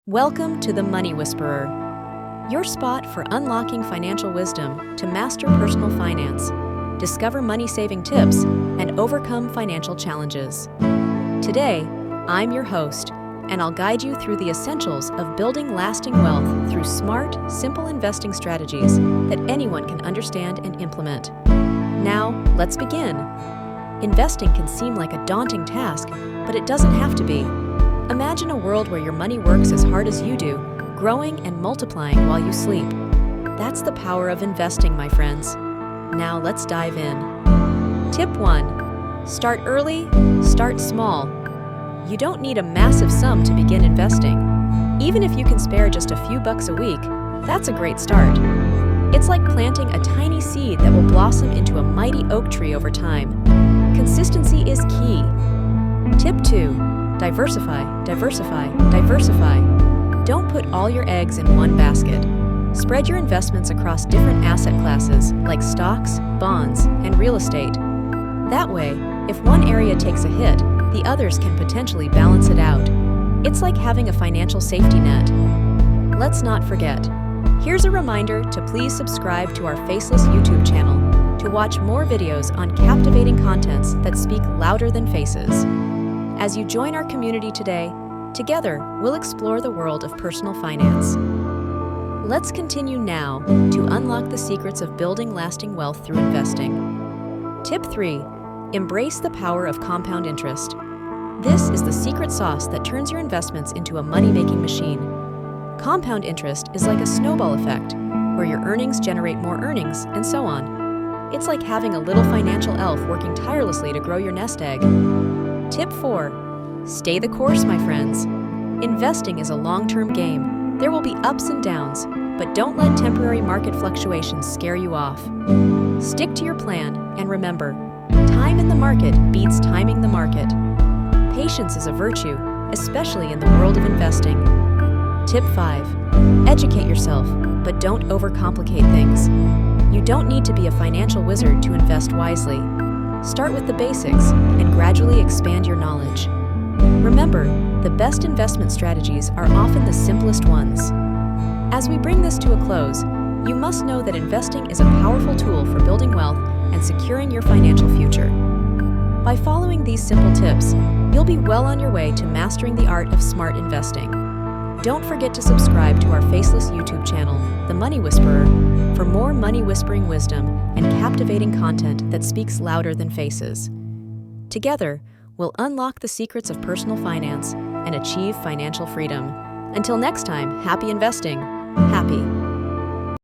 Welcome to the Money Whisperer, your spot for unlocking financial wisdom to master personal finance, discover money-saving tips, and overcome financial challenges. Today, I'm your host, and I'll guide you through the essentials of building lasting wealth through smart, simple investing strategies that anyone can understand and implement. Now, let's begin. Investing can seem like a daunting task, but it doesn't have to be. Imagine a world where your money works as hard as you do, growing and multiplying while you sleep. That's the power of investing, my friends. Now let's dive in. Tip 1. Start early, start small. You don't need a massive sum to begin investing. Even if you can spare just a few bucks a week, that's a great start. It's like planting a tiny seed that will blossom into a mighty oak tree over time. Consistency is key. Tip 2. Diversify, diversify, diversify. Don't put all your eggs in one basket. Spread your investments across different asset classes like stocks, bonds, and real estate. That way, if one area takes a hit, the others can potentially balance it out. It's like having a financial safety net. Let's not forget. Here's a reminder to please subscribe to our Faceless YouTube channel to watch more videos on captivating contents that speak louder than faces. As you join our community today, together we'll explore the world of personal finance. Let's continue now to unlock the secrets of building lasting wealth through investing. Tip 3. Embrace the power of compound interest. This is the secret sauce that turns your investments into a money-making machine. Compound interest is like a snowball effect, where your earnings generate more earnings, and so on. It's like having a little financial elf working tirelessly to grow your nest egg. Tip 4. Stay the course, my friends. Investing is a long-term game. There will be ups and downs, but don't let temporary market fluctuations scare you off. Stick to your plan, and remember, time in the market beats timing the market. Patience is a virtue, especially in the world of investing. Tip 5. Educate yourself, but don't overcomplicate things. You don't need to be a financial wizard to invest wisely. Start with the basics and gradually expand your knowledge. Remember, the best investment strategies are often the simplest ones. As we bring this to a close, you must know that investing is a powerful tool for building wealth and securing your financial future. By following these simple tips, you'll be well on your way to mastering the art of smart investing. Don't forget to subscribe to our Faceless YouTube channel, The Money Whisperer, for more money-whispering wisdom and captivating content that speaks louder than faces. Together, we'll unlock the secrets of personal finance and achieve financial freedom. Until next time, happy investing!